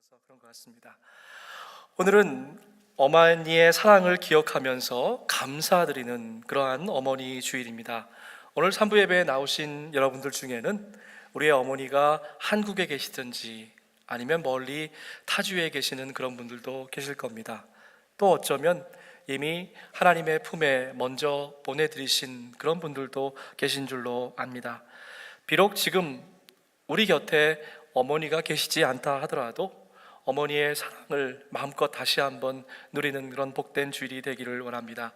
있어서 그런 것 같습니다. 오늘은 어머니의 사랑을 기억하면서 감사드리는 그러한 어머니 주일입니다. 오늘 3부 예배에 나오신 여러분들 중에는 우리의 어머니가 한국에 계시든지 아니면 멀리 타주에 계시는 그런 분들도 계실 겁니다. 또 어쩌면 이미 하나님의 품에 먼저 보내드리신 그런 분들도 계신 줄로 압니다. 비록 지금 우리 곁에 어머니가 계시지 않다 하더라도 어머니의 사랑을 마음껏 다시 한번 누리는 그런 복된 주일이 되기를 원합니다.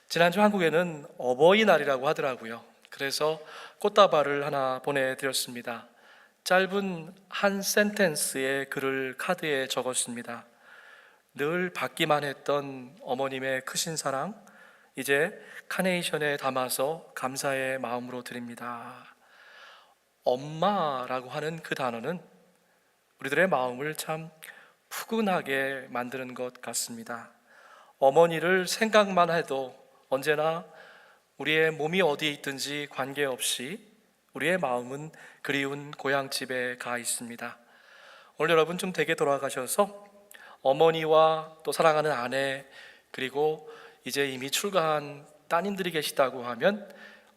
지난주 한국에는 어버이날이라고 하더라고요. 그래서 꽃다발을 하나 보내드렸습니다. 짧은 한 센텐스의 글을 카드에 적었습니다. 늘 받기만 했던 어머님의 크신 사랑, 이제 카네이션에 담아서 감사의 마음으로 드립니다. 엄마라고 하는 그 단어는 우리들의 마음을 참 푸근하게 만드는 것 같습니다. 어머니를 생각만 해도 언제나 우리의 몸이 어디에 있든지 관계없이 우리의 마음은 그리운 고향집에 가 있습니다. 오늘 여러분 좀 댁에 돌아가셔서 어머니와 또 사랑하는 아내, 그리고 이제 이미 출가한 따님들이 계시다고 하면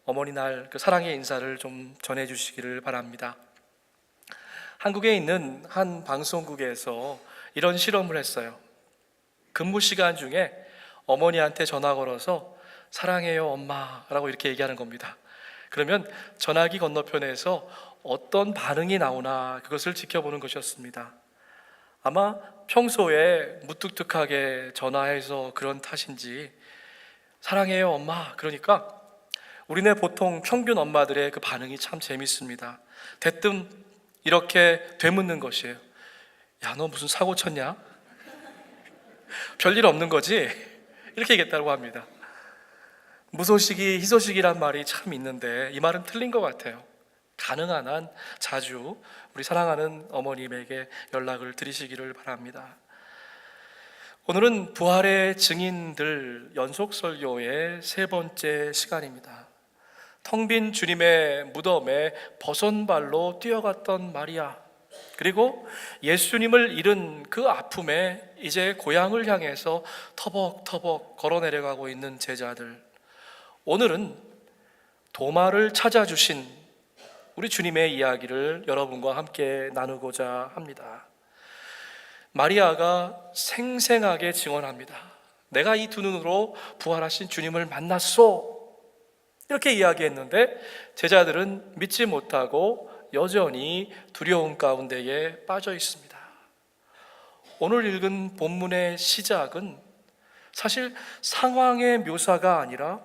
어머니날 그 사랑의 인사를 좀 전해주시기를 바랍니다. 한국에 있는 한 방송국에서 이런 실험을 했어요. 근무 시간 중에 어머니한테 전화 걸어서 사랑해요 엄마라고 이렇게 얘기하는 겁니다. 그러면 전화기 건너편에서 어떤 반응이 나오나 그것을 지켜보는 것이었습니다. 아마 평소에 무뚝뚝하게 전화해서 그런 탓인지 사랑해요 엄마 그러니까 우리네 보통 평균 엄마들의 그 반응이 참 재밌습니다. 대뜸 이렇게 되묻는 것이에요. 야, 너 무슨 사고 쳤냐? 별일 없는 거지? 이렇게 얘기했다고 합니다. 무소식이 희소식이란 말이 참 있는데 이 말은 틀린 것 같아요. 가능한 한 자주 우리 사랑하는 어머님에게 연락을 드리시기를 바랍니다. 오늘은 부활의 증인들 연속 설교의 세 번째 시간입니다. 텅 빈 주님의 무덤에 버선발로 뛰어갔던 마리아, 그리고 예수님을 잃은 그 아픔에 이제 고향을 향해서 터벅터벅 걸어 내려가고 있는 제자들. 오늘은 도마를 찾아주신 우리 주님의 이야기를 여러분과 함께 나누고자 합니다. 마리아가 생생하게 증언합니다. 내가 이 두 눈으로 부활하신 주님을 만났소. 이렇게 이야기했는데 제자들은 믿지 못하고 여전히 두려움 가운데에 빠져 있습니다. 오늘 읽은 본문의 시작은 사실 상황의 묘사가 아니라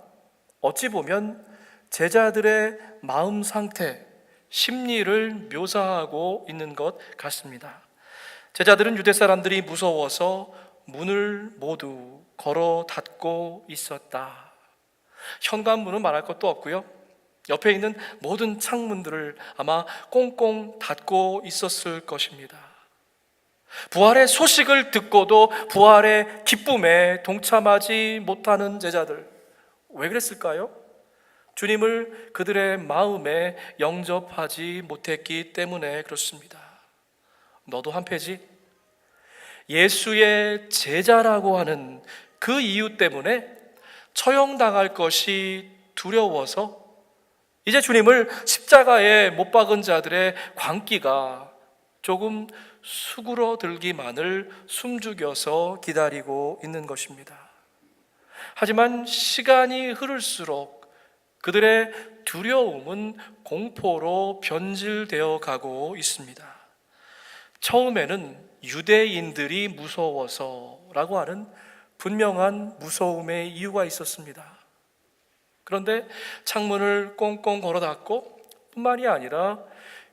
어찌 보면 제자들의 마음 상태, 심리를 묘사하고 있는 것 같습니다. 제자들은 유대 사람들이 무서워서 문을 모두 걸어 닫고 있었다. 현관문은 말할 것도 없고요. 옆에 있는 모든 창문들을 아마 꽁꽁 닫고 있었을 것입니다. 부활의 소식을 듣고도 부활의 기쁨에 동참하지 못하는 제자들, 왜 그랬을까요? 주님을 그들의 마음에 영접하지 못했기 때문에 그렇습니다. 너도 한패지? 예수의 제자라고 하는 그 이유 때문에 처형당할 것이 두려워서 이제 주님을 십자가에 못 박은 자들의 광기가 조금 수그러들기만을 숨죽여서 기다리고 있는 것입니다. 하지만 시간이 흐를수록 그들의 두려움은 공포로 변질되어 가고 있습니다. 처음에는 유대인들이 무서워서라고 하는 분명한 무서움의 이유가 있었습니다. 그런데 창문을 꽁꽁 걸어 닫고 뿐만이 아니라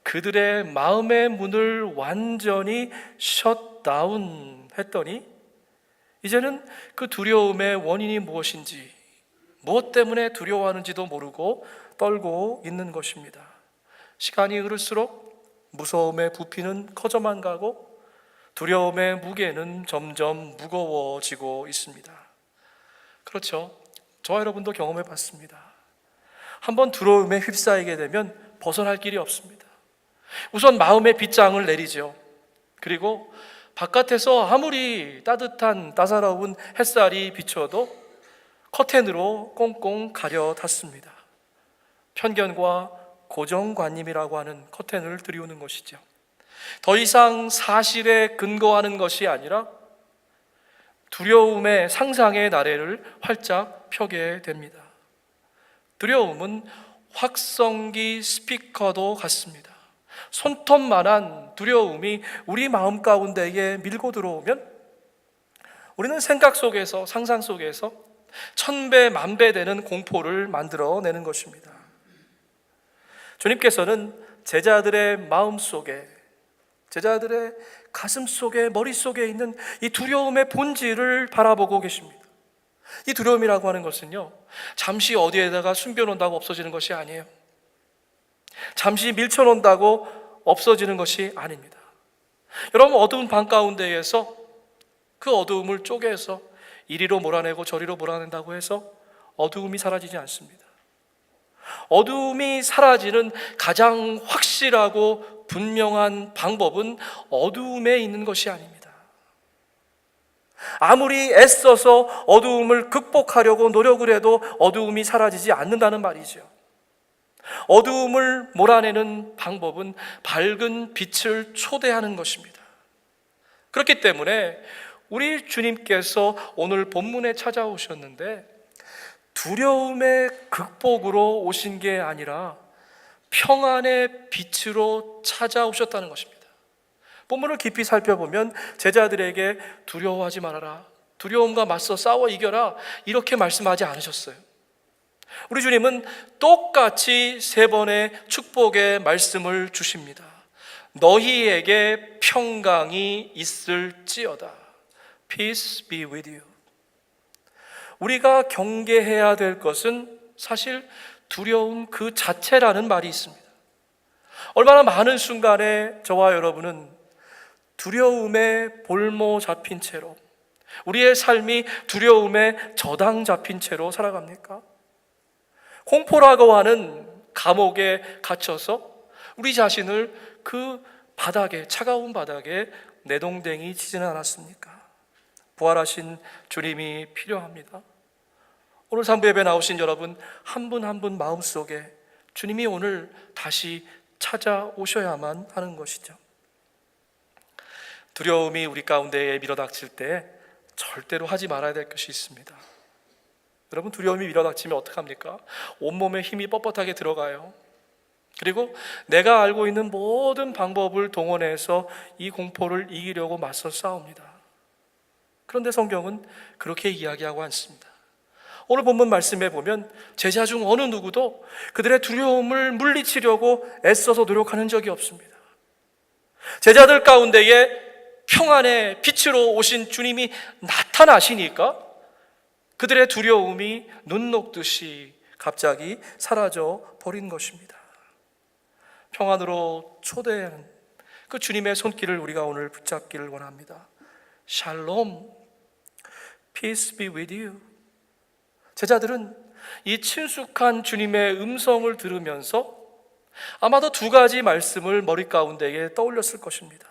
그들의 마음의 문을 완전히 셧다운 했더니 이제는 그 두려움의 원인이 무엇인지, 무엇 때문에 두려워하는지도 모르고 떨고 있는 것입니다. 시간이 흐를수록 무서움의 부피는 커져만 가고 두려움의 무게는 점점 무거워지고 있습니다. 그렇죠. 저와 여러분도 경험해 봤습니다. 한번 두려움에 휩싸이게 되면 벗어날 길이 없습니다. 우선 마음의 빗장을 내리죠. 그리고 바깥에서 아무리 따사로운 햇살이 비춰도 커튼으로 꽁꽁 가려닫습니다. 편견과 고정관념이라고 하는 커튼을 들이우는 것이죠. 더 이상 사실에 근거하는 것이 아니라 두려움의 상상의 나래를 활짝 펴게 됩니다. 두려움은 확성기 스피커도 같습니다. 손톱만한 두려움이 우리 마음 가운데에 밀고 들어오면 우리는 생각 속에서, 상상 속에서 천배 만배 되는 공포를 만들어내는 것입니다. 주님께서는 제자들의 마음 속에, 제자들의 가슴 속에, 머릿속에 있는 이 두려움의 본질을 바라보고 계십니다. 이 두려움이라고 하는 것은요, 잠시 어디에다가 숨겨놓는다고 없어지는 것이 아니에요. 잠시 밀쳐놓는다고 없어지는 것이 아닙니다. 여러분, 어두운 방 가운데에서 그 어두움을 쪼개서 이리로 몰아내고 저리로 몰아낸다고 해서 어두움이 사라지지 않습니다. 어두움이 사라지는 가장 확실하고 분명한 방법은 어두움에 있는 것이 아닙니다. 아무리 애써서 어두움을 극복하려고 노력을 해도 어두움이 사라지지 않는다는 말이죠. 어두움을 몰아내는 방법은 밝은 빛을 초대하는 것입니다. 그렇기 때문에 우리 주님께서 오늘 본문에 찾아오셨는데 두려움의 극복으로 오신 게 아니라 평안의 빛으로 찾아오셨다는 것입니다. 본문을 깊이 살펴보면 제자들에게 두려워하지 말아라, 두려움과 맞서 싸워 이겨라, 이렇게 말씀하지 않으셨어요. 우리 주님은 똑같이 3번의 축복의 말씀을 주십니다. 너희에게 평강이 있을지어다. Peace be with you. 우리가 경계해야 될 것은 사실 두려움 그 자체라는 말이 있습니다. 얼마나 많은 순간에 저와 여러분은 두려움에 볼모 잡힌 채로, 우리의 삶이 두려움에 저당 잡힌 채로 살아갑니까? 공포라고 하는 감옥에 갇혀서 우리 자신을 그 바닥에, 차가운 바닥에 내동댕이 치지는 않았습니까? 부활하신 주님이 필요합니다. 오늘 3부 예배 나오신 여러분 한 분 한 분 마음속에 주님이 오늘 다시 찾아오셔야만 하는 것이죠. 두려움이 우리 가운데에 밀어닥칠 때 절대로 하지 말아야 될 것이 있습니다. 여러분, 두려움이 밀어닥치면 어떡합니까? 온몸에 힘이 뻣뻣하게 들어가요. 그리고 내가 알고 있는 모든 방법을 동원해서 이 공포를 이기려고 맞서 싸웁니다. 그런데 성경은 그렇게 이야기하고 않습니다. 오늘 본문 말씀에 보면 제자 중 어느 누구도 그들의 두려움을 물리치려고 애써서 노력하는 적이 없습니다. 제자들 가운데에 평안의 빛으로 오신 주님이 나타나시니까 그들의 두려움이 눈 녹듯이 갑자기 사라져 버린 것입니다. 평안으로 초대하는 그 주님의 손길을 우리가 오늘 붙잡기를 원합니다. 샬롬, peace be with you. 제자들은 이 친숙한 주님의 음성을 들으면서 아마도 2가지 말씀을 머리 가운데에 떠올렸을 것입니다.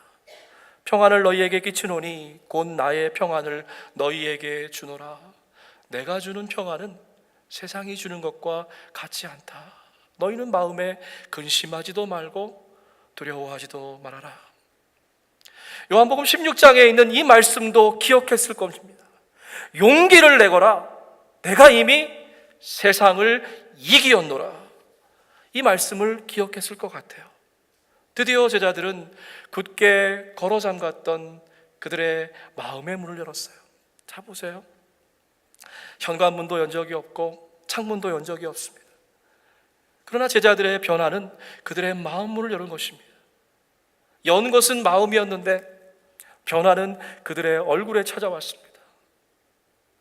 평안을 너희에게 끼치노니 곧 나의 평안을 너희에게 주노라. 내가 주는 평안은 세상이 주는 것과 같지 않다. 너희는 마음에 근심하지도 말고 두려워하지도 말아라. 요한복음 16장에 있는 이 말씀도 기억했을 것입니다. 용기를 내거라. 내가 이미 세상을 이기었노라. 이 말씀을 기억했을 것 같아요. 드디어 제자들은 굳게 걸어 잠갔던 그들의 마음의 문을 열었어요. 자, 보세요. 현관문도 연 적이 없고 창문도 연 적이 없습니다. 그러나 제자들의 변화는 그들의 마음 문을 여는 것입니다. 연 것은 마음이었는데 변화는 그들의 얼굴에 찾아왔습니다.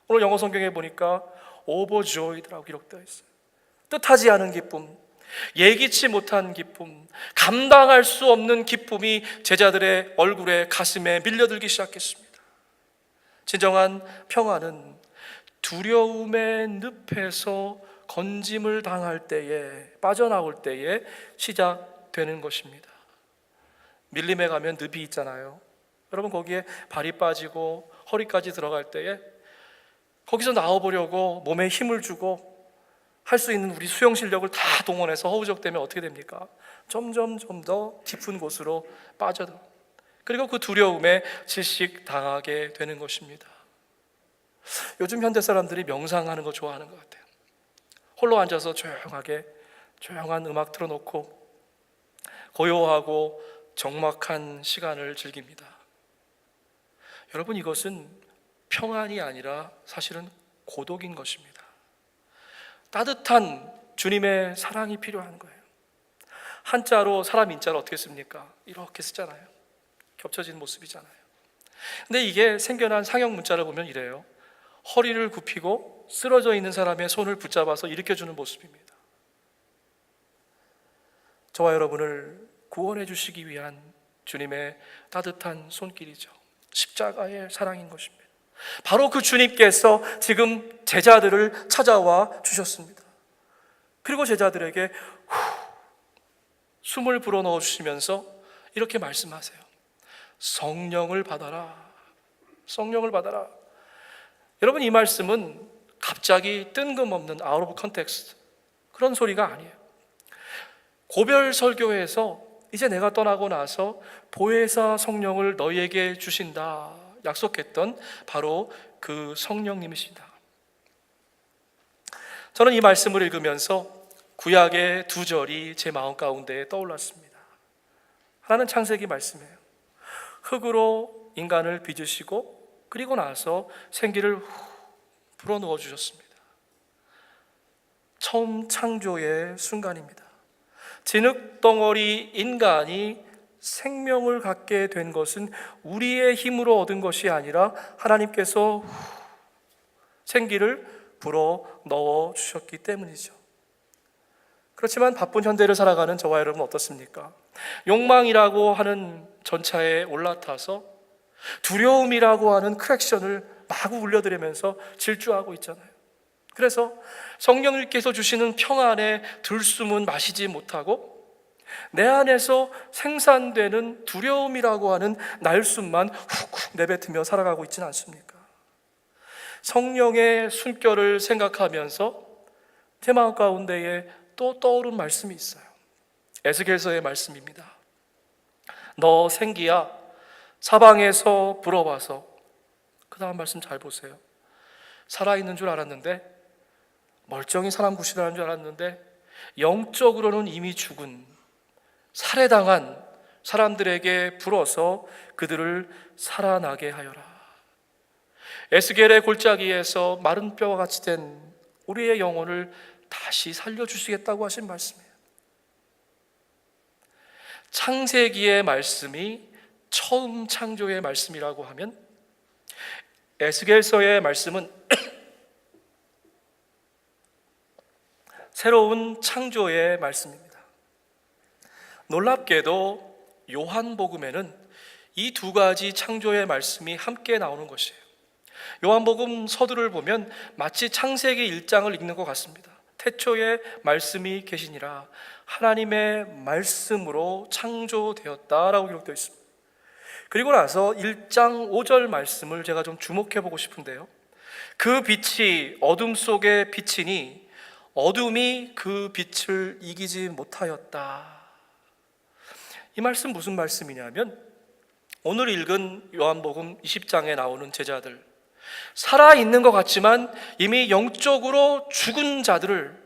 오늘 영어 성경에 보니까 overjoyed라고 기록되어 있어요. 뜻하지 않은 기쁨, 예기치 못한 기쁨, 감당할 수 없는 기쁨이 제자들의 얼굴에, 가슴에 밀려들기 시작했습니다. 진정한 평안은 두려움의 늪에서 건짐을 당할 때에, 빠져나올 때에 시작되는 것입니다. 밀림에 가면 늪이 있잖아요. 여러분, 거기에 발이 빠지고 허리까지 들어갈 때에 거기서 나와보려고 몸에 힘을 주고 할 수 있는 우리 수영 실력을 다 동원해서 허우적대면 어떻게 됩니까? 점점 더 깊은 곳으로 빠져들어, 그리고 그 두려움에 질식당하게 되는 것입니다. 요즘 현대 사람들이 명상하는 거 좋아하는 것 같아요. 홀로 앉아서 조용하게 조용한 음악 틀어놓고 고요하고 적막한 시간을 즐깁니다. 여러분, 이것은 평안이 아니라 사실은 고독인 것입니다. 따뜻한 주님의 사랑이 필요한 거예요. 한자로 사람 인자를 어떻게 씁니까? 이렇게 쓰잖아요. 겹쳐진 모습이잖아요. 근데 이게 생겨난 상형 문자를 보면 이래요. 허리를 굽히고 쓰러져 있는 사람의 손을 붙잡아서 일으켜주는 모습입니다. 저와 여러분을 구원해 주시기 위한 주님의 따뜻한 손길이죠. 십자가의 사랑인 것입니다. 바로 그 주님께서 지금 제자들을 찾아와 주셨습니다. 그리고 제자들에게 숨을 불어넣어 주시면서 이렇게 말씀하세요. 성령을 받아라. 성령을 받아라. 여러분, 이 말씀은 갑자기 뜬금없는 아웃 오브 컨텍스트 그런 소리가 아니에요. 고별 설교에서 이제 내가 떠나고 나서 보혜사 성령을 너희에게 주신다 약속했던 바로 그 성령님이시다. 저는 이 말씀을 읽으면서 구약의 두 절이 제 마음 가운데 떠올랐습니다. 하나는 창세기 말씀이에요. 흙으로 인간을 빚으시고 그리고 나서 생기를 불어넣어 주셨습니다. 처음 창조의 순간입니다. 진흙덩어리 인간이 생명을 갖게 된 것은 우리의 힘으로 얻은 것이 아니라 하나님께서 생기를 불어 넣어 주셨기 때문이죠. 그렇지만 바쁜 현대를 살아가는 저와 여러분 어떻습니까? 욕망이라고 하는 전차에 올라타서 두려움이라고 하는 크랙션을 마구 울려드리면서 질주하고 있잖아요. 그래서 성령님께서 주시는 평안의 들숨은 마시지 못하고 내 안에서 생산되는 두려움이라고 하는 날숨만 훅훅 내뱉으며 살아가고 있지는 않습니까? 성령의 숨결을 생각하면서 제 마음 가운데에 또 떠오른 말씀이 있어요. 에스겔서의 말씀입니다. 너 생기야 사방에서 불어와서, 그 다음 말씀 잘 보세요. 살아있는 줄 알았는데, 멀쩡히 사람 구실하는 줄 알았는데 영적으로는 이미 죽은, 살해당한 사람들에게 불어서 그들을 살아나게 하여라. 에스겔의 골짜기에서 마른 뼈와 같이 된 우리의 영혼을 다시 살려주시겠다고 하신 말씀이에요. 창세기의 말씀이 처음 창조의 말씀이라고 하면 에스겔서의 말씀은 새로운 창조의 말씀입니다. 놀랍게도 요한복음에는 이 두 가지 창조의 말씀이 함께 나오는 것이에요. 요한복음 서두를 보면 마치 창세기 1장을 읽는 것 같습니다. 태초에 말씀이 계시니라, 하나님의 말씀으로 창조되었다라고 기록되어 있습니다. 그리고 나서 1장 5절 말씀을 제가 좀 주목해 보고 싶은데요. 그 빛이 어둠 속에 비치니 어둠이 그 빛을 이기지 못하였다. 이 말씀 무슨 말씀이냐면, 오늘 읽은 요한복음 20장에 나오는 제자들, 살아있는 것 같지만 이미 영적으로 죽은 자들을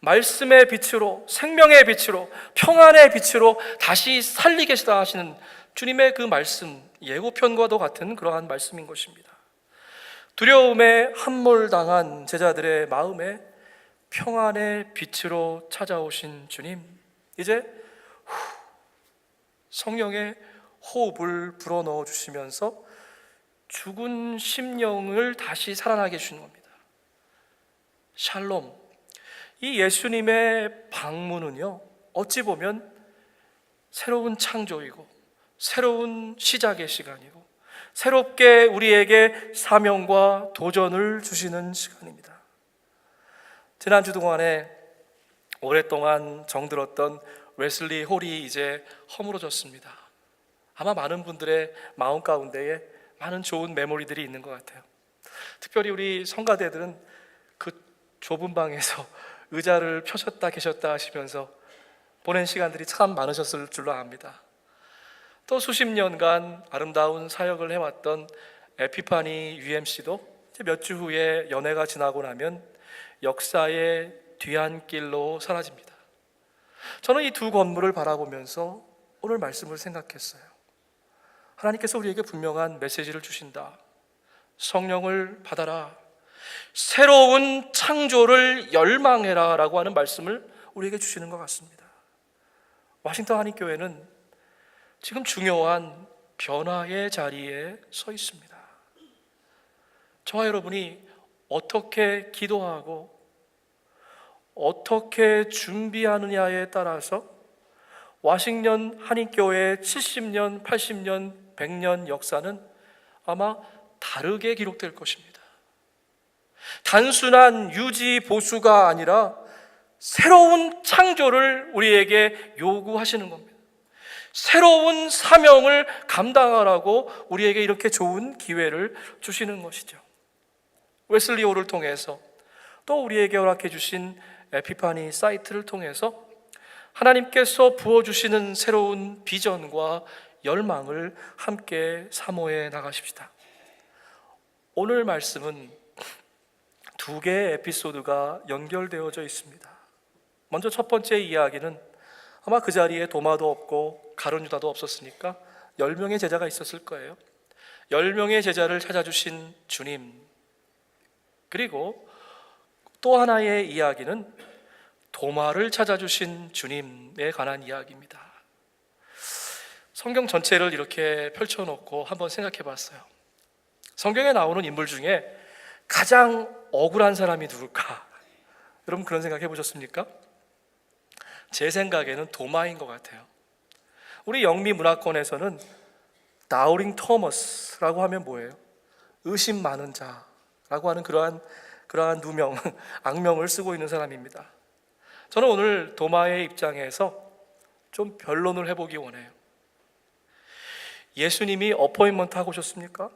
말씀의 빛으로, 생명의 빛으로, 평안의 빛으로 다시 살리겠다 하시는 주님의 그 말씀, 예고편과도 같은 그러한 말씀인 것입니다. 두려움에 함몰당한 제자들의 마음에 평안의 빛으로 찾아오신 주님, 이제 성령의 호흡을 불어넣어 주시면서 죽은 심령을 다시 살아나게 해주는 겁니다. 샬롬. 이 예수님의 방문은요, 어찌 보면 새로운 창조이고 새로운 시작의 시간이고 새롭게 우리에게 사명과 도전을 주시는 시간입니다. 지난주 동안에 오랫동안 정들었던 웨슬리 홀이 이제 허물어졌습니다. 아마 많은 분들의 마음 가운데에 많은 좋은 메모리들이 있는 것 같아요. 특별히 우리 성가대들은 그 좁은 방에서 의자를 펴셨다 계셨다 하시면서 보낸 시간들이 참 많으셨을 줄로 압니다. 또 수십 년간 아름다운 사역을 해왔던 에피파니 UMC도 몇 주 후에 연회가 지나고 나면 역사의 뒤안길로 사라집니다. 저는 이 두 건물을 바라보면서 오늘 말씀을 생각했어요. 하나님께서 우리에게 분명한 메시지를 주신다. 성령을 받아라. 새로운 창조를 열망해라 라고 하는 말씀을 우리에게 주시는 것 같습니다. 워싱턴 한인교회는 지금 중요한 변화의 자리에 서 있습니다. 저와 여러분이 어떻게 기도하고 어떻게 준비하느냐에 따라서 와싱턴 한인교회의 70년, 80년, 100년 역사는 아마 다르게 기록될 것입니다. 단순한 유지 보수가 아니라 새로운 창조를 우리에게 요구하시는 겁니다. 새로운 사명을 감당하라고 우리에게 이렇게 좋은 기회를 주시는 것이죠. 웨슬리호를 통해서 또 우리에게 허락해 주신 에피파니 사이트를 통해서 하나님께서 부어주시는 새로운 비전과 열망을 함께 사모해 나가십시다. 오늘 말씀은 두 개의 에피소드가 연결되어져 있습니다. 먼저 첫 번째 이야기는 아마 그 자리에 도마도 없고 가룟 유다도 없었으니까 10명의 제자가 있었을 거예요. 10명의 제자를 찾아주신 주님, 그리고 또 하나의 이야기는 도마를 찾아주신 주님에 관한 이야기입니다. 성경 전체를 이렇게 펼쳐놓고 한번 생각해 봤어요. 성경에 나오는 인물 중에 가장 억울한 사람이 누굴까? 여러분 그런 생각 해보셨습니까? 제 생각에는 도마인 것 같아요. 우리 영미 문화권에서는 다우링 토머스라고 하면 뭐예요? 의심 많은 자라고 하는 그러한 누명, 악명을 쓰고 있는 사람입니다. 저는 오늘 도마의 입장에서 좀 변론을 해보기 원해요. 예수님이 어포인먼트 하고 오셨습니까?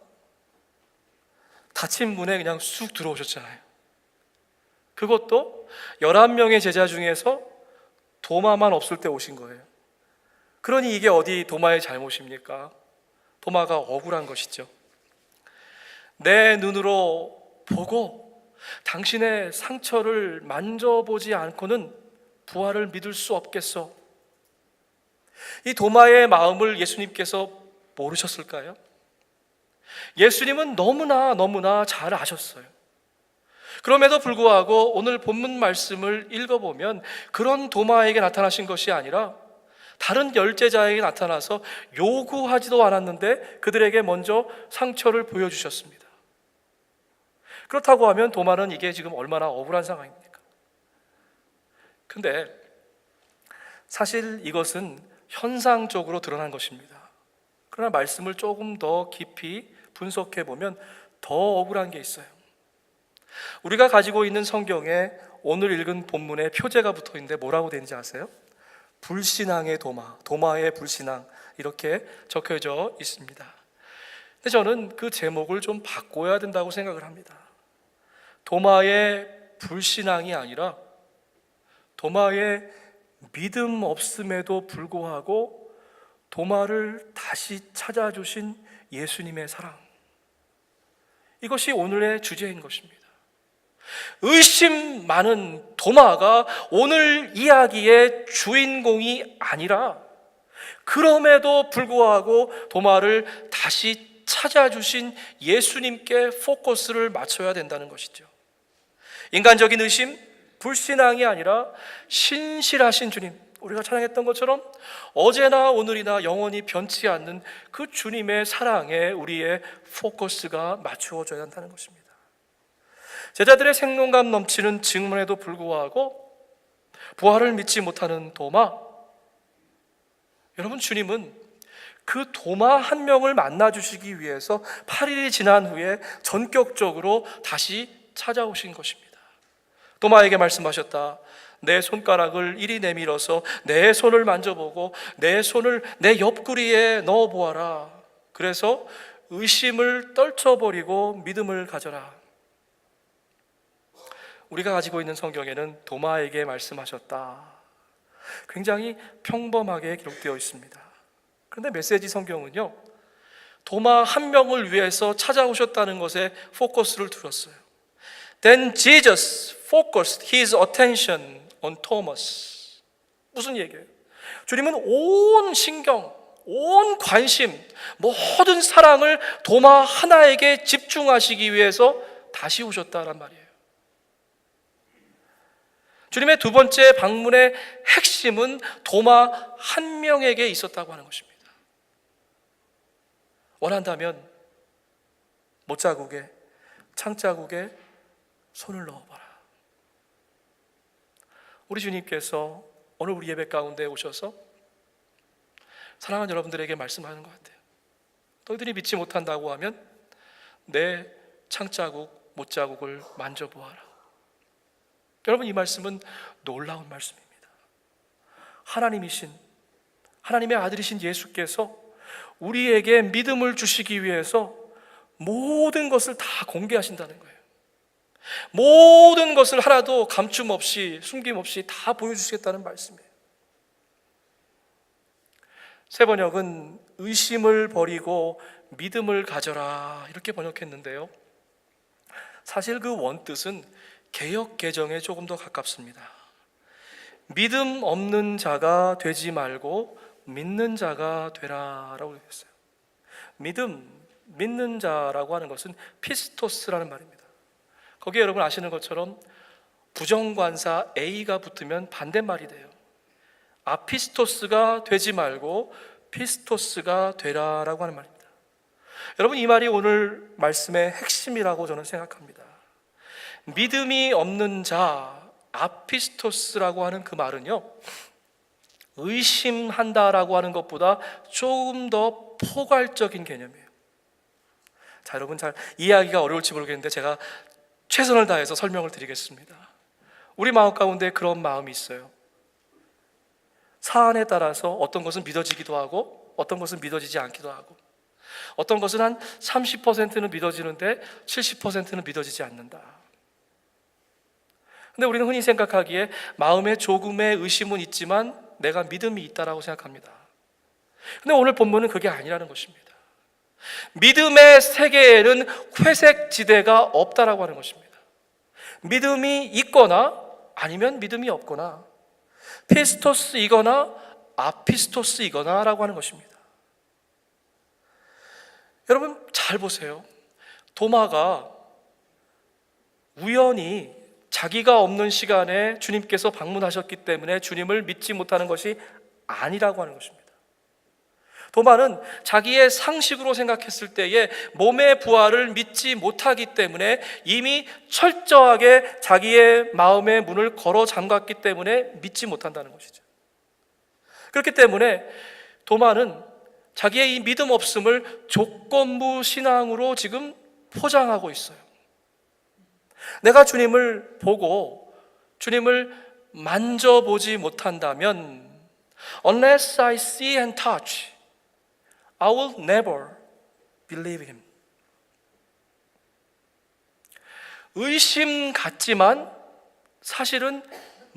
닫힌 문에 그냥 쑥 들어오셨잖아요. 그것도 11명의 제자 중에서 도마만 없을 때 오신 거예요. 그러니 이게 어디 도마의 잘못입니까? 도마가 억울한 것이죠. 내 눈으로 보고 당신의 상처를 만져보지 않고는 부활을 믿을 수 없겠어. 이 도마의 마음을 예수님께서 모르셨을까요? 예수님은 너무나 잘 아셨어요. 그럼에도 불구하고 오늘 본문 말씀을 읽어보면 그런 도마에게 나타나신 것이 아니라 다른 열제자에게 나타나서 요구하지도 않았는데 그들에게 먼저 상처를 보여주셨습니다. 그렇다고 하면 도마는 이게 지금 얼마나 억울한 상황입니까? 근데 사실 이것은 현상적으로 드러난 것입니다. 그러나 말씀을 조금 더 깊이 분석해 보면 더 억울한 게 있어요. 우리가 가지고 있는 성경에 오늘 읽은 본문에 표제가 붙어 있는데 뭐라고 되는지 아세요? 불신앙의 도마, 도마의 불신앙, 이렇게 적혀져 있습니다. 근데 저는 그 제목을 좀 바꿔야 된다고 생각을 합니다. 도마의 불신앙이 아니라 도마의 믿음 없음에도 불구하고 도마를 다시 찾아주신 예수님의 사랑, 이것이 오늘의 주제인 것입니다. 의심 많은 도마가 오늘 이야기의 주인공이 아니라 그럼에도 불구하고 도마를 다시 찾아주신 예수님께 포커스를 맞춰야 된다는 것이죠. 인간적인 의심, 불신앙이 아니라 신실하신 주님, 우리가 찬양했던 것처럼 어제나 오늘이나 영원히 변치 않는 그 주님의 사랑에 우리의 포커스가 맞추어져야 한다는 것입니다. 제자들의 생동감 넘치는 증언에도 불구하고 부활을 믿지 못하는 도마, 여러분, 주님은 그 도마 한 명을 만나주시기 위해서 8일이 지난 후에 전격적으로 다시 찾아오신 것입니다. 도마에게 말씀하셨다. 내 손가락을 이리 내밀어서 내 손을 만져보고 내 손을 내 옆구리에 넣어보아라. 그래서 의심을 떨쳐버리고 믿음을 가져라. 우리가 가지고 있는 성경에는 도마에게 말씀하셨다, 굉장히 평범하게 기록되어 있습니다. 그런데 메시지 성경은요, 도마 한 명을 위해서 찾아오셨다는 것에 포커스를 두었어요. Then Jesus focused his attention on Thomas. 무슨 얘기예요? 주님은 온 신경, 온 관심, 모든 사랑을 도마 하나에게 집중하시기 위해서 다시 오셨다란 말이에요. 주님의 두 번째 방문의 핵심은 도마 한 명에게 있었다고 하는 것입니다. 원한다면 못자국에, 창자국에 손을 넣어봐라. 우리 주님께서 오늘 우리 예배 가운데 오셔서 사랑하는 여러분들에게 말씀하는 것 같아요. 너희들이 믿지 못한다고 하면 내 창자국, 못자국을 만져보아라. 여러분, 이 말씀은 놀라운 말씀입니다. 하나님이신, 하나님의 아들이신 예수께서 우리에게 믿음을 주시기 위해서 모든 것을 다 공개하신다는 거예요. 모든 것을 하나도 감춤 없이, 숨김 없이 다 보여주시겠다는 말씀이에요. 새 번역은 의심을 버리고 믿음을 가져라, 이렇게 번역했는데요, 사실 그 원뜻은 개역 개정에 조금 더 가깝습니다. 믿음 없는 자가 되지 말고 믿는 자가 되라라고 했어요. 믿는 자라고 하는 것은 피스토스라는 말입니다. 거기에 여러분 아시는 것처럼 부정관사 A가 붙으면 반대말이 돼요. 아피스토스가 되지 말고 피스토스가 되라라고 하는 말입니다. 여러분, 이 말이 오늘 말씀의 핵심이라고 저는 생각합니다. 믿음이 없는 자, 아피스토스라고 하는 그 말은요, 의심한다라고 하는 것보다 조금 더 포괄적인 개념이에요. 자, 여러분, 잘 이해하기가 어려울지 모르겠는데 제가 최선을 다해서 설명을 드리겠습니다. 우리 마음 가운데 그런 마음이 있어요. 사안에 따라서 어떤 것은 믿어지기도 하고 어떤 것은 믿어지지 않기도 하고, 어떤 것은 한 30%는 믿어지는데 70%는 믿어지지 않는다. 근데 우리는 흔히 생각하기에 마음에 조금의 의심은 있지만 내가 믿음이 있다라고 생각합니다. 근데 오늘 본문은 그게 아니라는 것입니다. 믿음의 세계에는 회색 지대가 없다라고 하는 것입니다. 믿음이 있거나 아니면 믿음이 없거나, 피스토스이거나 아피스토스이거나 라고 하는 것입니다. 여러분, 잘 보세요. 도마가 우연히 자기가 없는 시간에 주님께서 방문하셨기 때문에 주님을 믿지 못하는 것이 아니라고 하는 것입니다. 도마는 자기의 상식으로 생각했을 때에 몸의 부활을 믿지 못하기 때문에 이미 철저하게 자기의 마음의 문을 걸어 잠갔기 때문에 믿지 못한다는 것이죠. 그렇기 때문에 도마는 자기의 이 믿음 없음을 조건부 신앙으로 지금 포장하고 있어요. 내가 주님을 보고 주님을 만져보지 못한다면, unless I see and touch, I will never believe him. 의심 같지만 사실은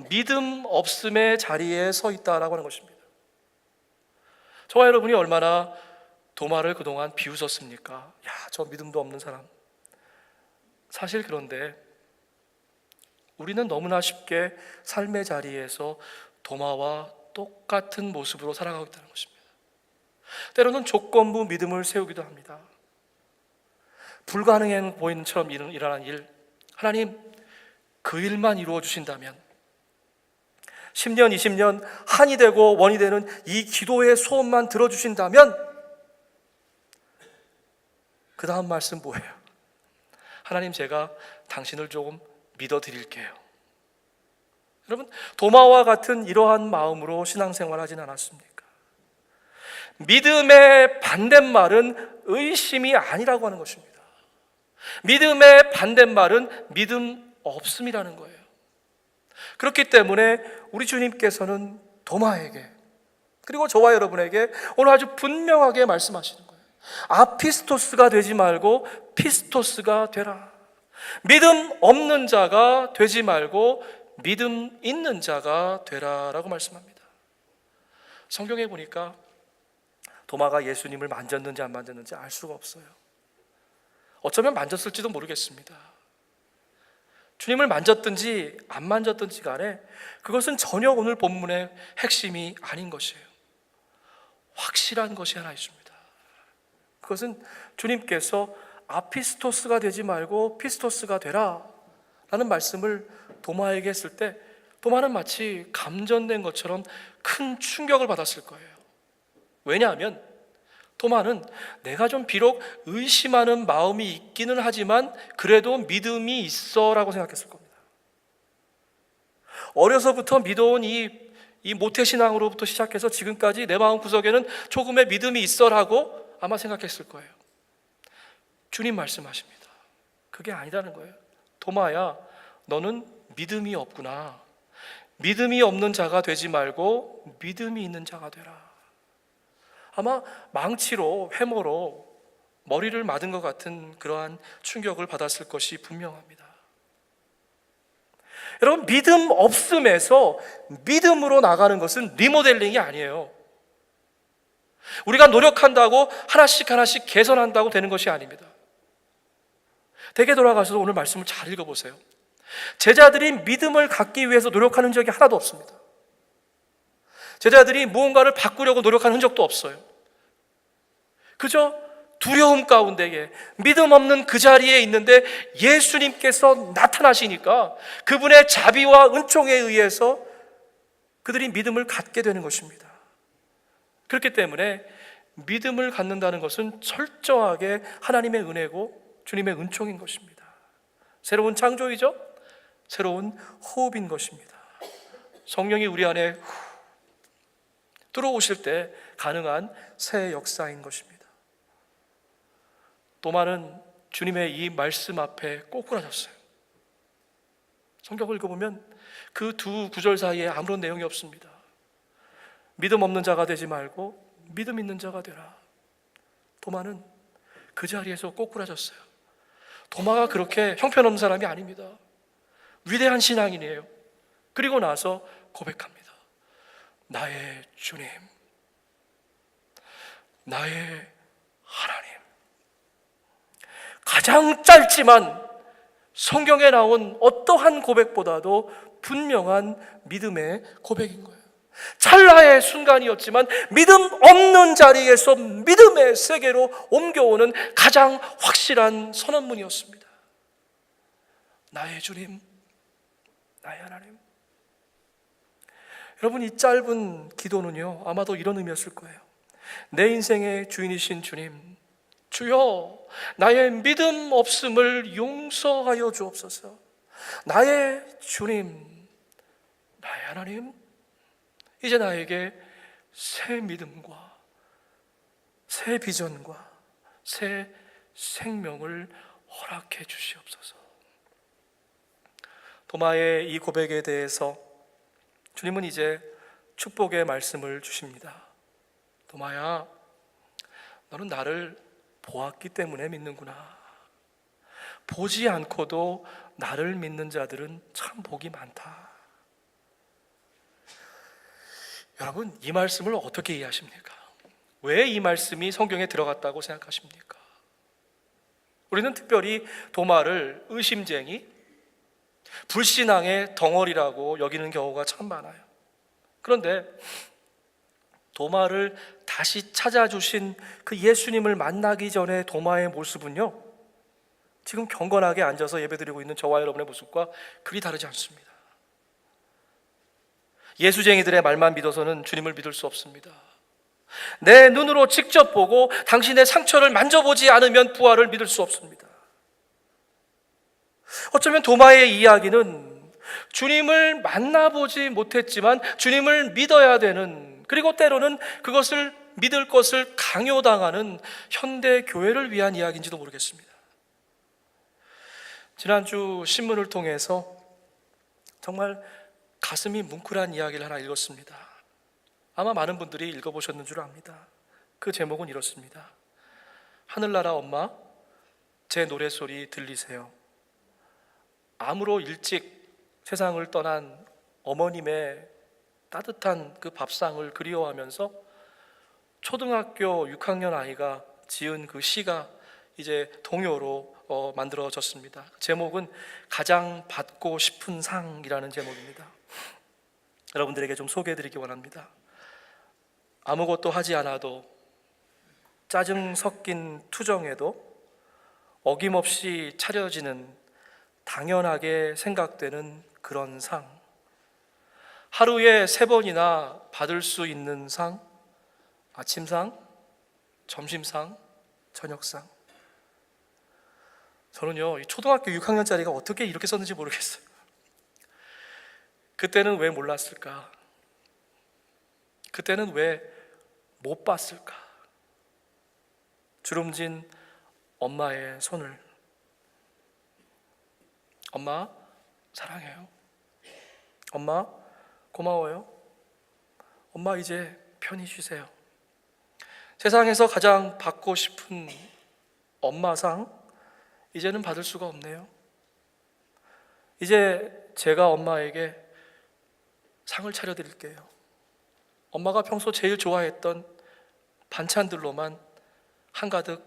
믿음 없음의 자리에 서 있다라고 하는 것입니다. 저와 여러분이 얼마나 도마를 그동안 비웃었습니까? 야, 저 믿음도 없는 사람. 사실 그런데 우리는 너무나 쉽게 삶의 자리에서 도마와 똑같은 모습으로 살아가고 있다는 것입니다. 때로는 조건부 믿음을 세우기도 합니다. 불가능해 보이는 처럼 일어난 일, 하나님 그 일만 이루어 주신다면, 10년, 20년 한이 되고 원이 되는 이 기도의 소원만 들어주신다면, 그 다음 말씀 뭐예요? 하나님, 제가 당신을 조금 믿어드릴게요. 여러분, 도마와 같은 이러한 마음으로 신앙생활 하진 않았습니까? 믿음의 반대말은 의심이 아니라고 하는 것입니다. 믿음의 반대말은 믿음 없음이라는 거예요. 그렇기 때문에 우리 주님께서는 도마에게, 그리고 저와 여러분에게 오늘 아주 분명하게 말씀하시는 거예요. 아피스토스가 되지 말고 피스토스가 되라. 믿음 없는 자가 되지 말고 믿음 있는 자가 되라라고 말씀합니다. 성경에 보니까 도마가 예수님을 만졌는지 안 만졌는지 알 수가 없어요. 어쩌면 만졌을지도 모르겠습니다. 주님을 만졌든지 안 만졌든지 간에 그것은 전혀 오늘 본문의 핵심이 아닌 것이에요. 확실한 것이 하나 있습니다. 그것은 주님께서 아피스토스가 되지 말고 피스토스가 되라 라는 말씀을 도마에게 했을 때 도마는 마치 감전된 것처럼 큰 충격을 받았을 거예요. 왜냐하면 도마는 내가 좀 비록 의심하는 마음이 있기는 하지만 그래도 믿음이 있어 라고 생각했을 겁니다. 어려서부터 믿어온 이 모태신앙으로부터 시작해서 지금까지 내 마음 구석에는 조금의 믿음이 있어 라고 아마 생각했을 거예요. 주님 말씀하십니다. 그게 아니라는 거예요. 도마야, 너는 믿음이 없구나. 믿음이 없는 자가 되지 말고 믿음이 있는 자가 되라. 아마 망치로, 해머로 머리를 맞은 것 같은 그러한 충격을 받았을 것이 분명합니다. 여러분, 믿음 없음에서 믿음으로 나가는 것은 리모델링이 아니에요. 우리가 노력한다고 하나씩 개선한다고 되는 것이 아닙니다. 대개 돌아가셔서 오늘 말씀을 잘 읽어보세요. 제자들이 믿음을 갖기 위해서 노력하는 적이 하나도 없습니다. 제자들이 무언가를 바꾸려고 노력하는 흔적도 없어요. 그저 두려움 가운데에 믿음 없는 그 자리에 있는데 예수님께서 나타나시니까 그분의 자비와 은총에 의해서 그들이 믿음을 갖게 되는 것입니다. 그렇기 때문에 믿음을 갖는다는 것은 철저하게 하나님의 은혜고 주님의 은총인 것입니다. 새로운 창조이죠? 새로운 호흡인 것입니다. 성령이 우리 안에 들어오실 때 가능한 새 역사인 것입니다. 도마는 주님의 이 말씀 앞에 꼬꾸라졌어요. 성경을 읽어보면 그 두 구절 사이에 아무런 내용이 없습니다. 믿음 없는 자가 되지 말고 믿음 있는 자가 되라. 도마는 그 자리에서 꼬꾸라졌어요. 도마가 그렇게 형편없는 사람이 아닙니다. 위대한 신앙인이에요. 그리고 나서 고백합니다. 나의 주님, 나의 하나님. 가장 짧지만 성경에 나온 어떠한 고백보다도 분명한 믿음의 고백인 거예요. 찰나의 순간이었지만 믿음 없는 자리에서 믿음의 세계로 옮겨오는 가장 확실한 선언문이었습니다. 나의 주님, 나의 하나님. 여러분, 이 짧은 기도는요 아마도 이런 의미였을 거예요. 내 인생의 주인이신 주님, 주여 나의 믿음 없음을 용서하여 주옵소서. 나의 주님, 나의 하나님, 이제 나에게 새 믿음과 새 비전과 새 생명을 허락해 주시옵소서. 도마의 이 고백에 대해서 주님은 이제 축복의 말씀을 주십니다. 도마야, 너는 나를 보았기 때문에 믿는구나. 보지 않고도 나를 믿는 자들은 참 복이 많다. 여러분, 이 말씀을 어떻게 이해하십니까? 왜 이 말씀이 성경에 들어갔다고 생각하십니까? 우리는 특별히 도마를 의심쟁이, 불신앙의 덩어리라고 여기는 경우가 참 많아요. 그런데 도마를 다시 찾아주신 그 예수님을 만나기 전에 도마의 모습은요, 지금 경건하게 앉아서 예배드리고 있는 저와 여러분의 모습과 그리 다르지 않습니다. 예수쟁이들의 말만 믿어서는 주님을 믿을 수 없습니다. 내 눈으로 직접 보고 당신의 상처를 만져보지 않으면 부활을 믿을 수 없습니다. 어쩌면 도마의 이야기는 주님을 만나보지 못했지만 주님을 믿어야 되는, 그리고 때로는 그것을 믿을 것을 강요당하는 현대 교회를 위한 이야기인지도 모르겠습니다. 지난주 신문을 통해서 정말 가슴이 뭉클한 이야기를 하나 읽었습니다. 아마 많은 분들이 읽어보셨는 줄 압니다. 그 제목은 이렇습니다. 하늘나라 엄마, 제 노래소리 들리세요. 암으로 일찍 세상을 떠난 어머님의 따뜻한 그 밥상을 그리워하면서 초등학교 6학년 아이가 지은 그 시가 이제 동요로 만들어졌습니다. 제목은 가장 받고 싶은 상이라는 제목입니다. 여러분들에게 좀 소개해드리기 원합니다. 아무것도 하지 않아도, 짜증 섞인 투정에도 어김없이 차려지는, 당연하게 생각되는 그런 상, 하루에 3번이나 받을 수 있는 상, 아침상, 점심상, 저녁상. 저는요, 이 초등학교 6학년짜리가 어떻게 이렇게 썼는지 모르겠어요. 그때는 왜 몰랐을까? 그때는 왜 못 봤을까? 주름진 엄마의 손을, 엄마 사랑해요. 엄마 고마워요. 엄마 이제 편히 쉬세요. 세상에서 가장 받고 싶은 엄마상, 이제는 받을 수가 없네요. 이제 제가 엄마에게 상을 차려드릴게요. 엄마가 평소 제일 좋아했던 반찬들로만 한가득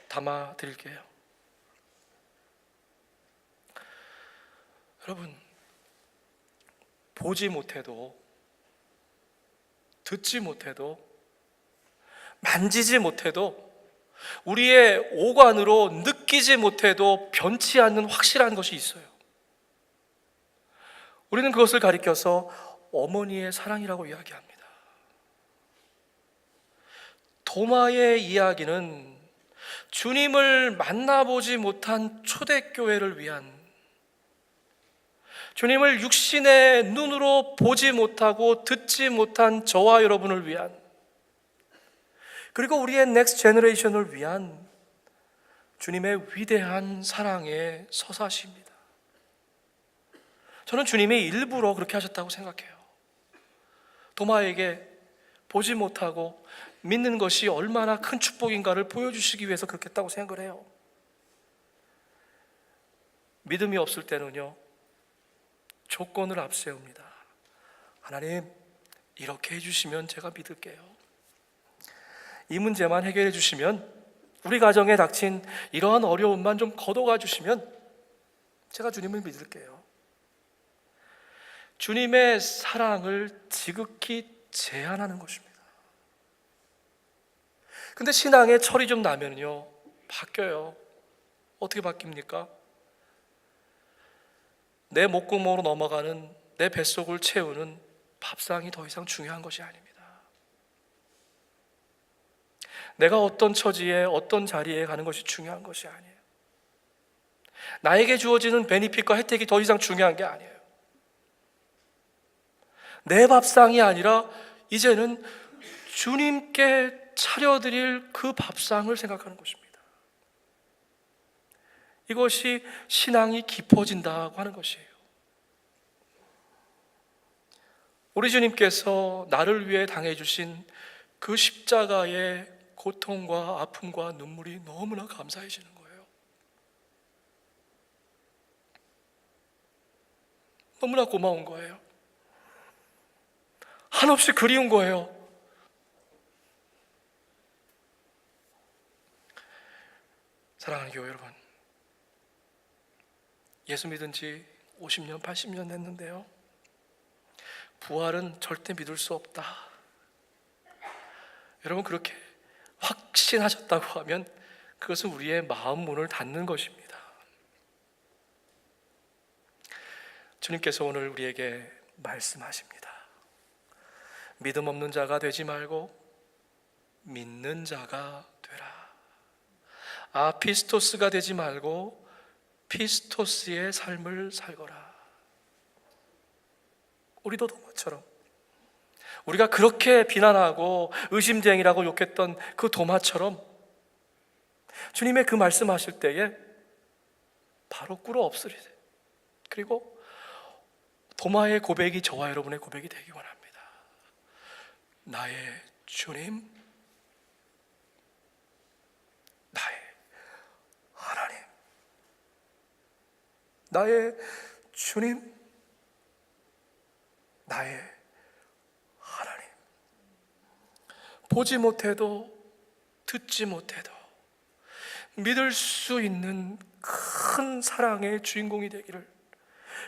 담아드릴게요. 여러분, 보지 못해도, 듣지 못해도, 만지지 못해도, 우리의 오관으로 느끼지 못해도 변치 않는 확실한 것이 있어요. 우리는 그것을 가리켜서 어머니의 사랑이라고 이야기합니다. 도마의 이야기는 주님을 만나보지 못한 초대교회를 위한, 주님을 육신의 눈으로 보지 못하고 듣지 못한 저와 여러분을 위한, 그리고 우리의 넥스트 제너레이션을 위한 주님의 위대한 사랑의 서사시입니다. 저는 주님이 일부러 그렇게 하셨다고 생각해요. 도마에게 보지 못하고 믿는 것이 얼마나 큰 축복인가를 보여주시기 위해서 그렇게 했다고 생각을 해요. 믿음이 없을 때는요, 조건을 앞세웁니다. 하나님, 이렇게 해주시면 제가 믿을게요. 이 문제만 해결해 주시면, 우리 가정에 닥친 이러한 어려움만 좀 걷어가 주시면 제가 주님을 믿을게요. 주님의 사랑을 지극히 제한하는 것입니다. 근데 신앙에 철이 좀 나면요, 바뀌어요. 어떻게 바뀝니까? 내 목구멍으로 넘어가는, 내 뱃속을 채우는 밥상이 더 이상 중요한 것이 아닙니다. 내가 어떤 처지에, 어떤 자리에 가는 것이 중요한 것이 아니에요. 나에게 주어지는 베니핏과 혜택이 더 이상 중요한 게 아니에요. 내 밥상이 아니라 이제는 주님께 차려드릴 그 밥상을 생각하는 것입니다. 이것이 신앙이 깊어진다고 하는 것이에요. 우리 주님께서 나를 위해 당해주신 그 십자가의 고통과 아픔과 눈물이 너무나 감사해지는 거예요. 너무나 고마운 거예요. 한없이 그리운 거예요. 사랑하는 교회 여러분, 예수 믿은 지 50년, 80년 됐는데요, 부활은 절대 믿을 수 없다. 여러분, 그렇게 확신하셨다고 하면 그것은 우리의 마음 문을 닫는 것입니다. 주님께서 오늘 우리에게 말씀하십니다. 믿음 없는 자가 되지 말고 믿는 자가 되라. 피스토스가 되지 말고 피스토스의 삶을 살거라. 우리도 도마처럼, 우리가 그렇게 비난하고 의심쟁이라고 욕했던 그 도마처럼 주님의 그 말씀하실 때에 바로 꿇어 엎으리세요. 그리고 도마의 고백이 저와 여러분의 고백이 되기 원합니다. 나의 주님, 나의 하나님, 나의 주님, 나의 하나님. 보지 못해도 듣지 못해도 믿을 수 있는 큰 사랑의 주인공이 되기를,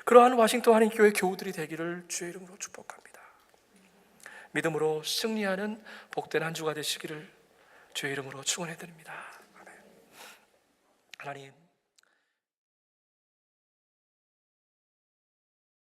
그러한 워싱턴 한인교회 교우들이 되기를 주의 이름으로 축복합니다. 믿음으로 승리하는 복된 한 주가 되시기를 주의 이름으로 축원해 드립니다. 아멘. 하나님,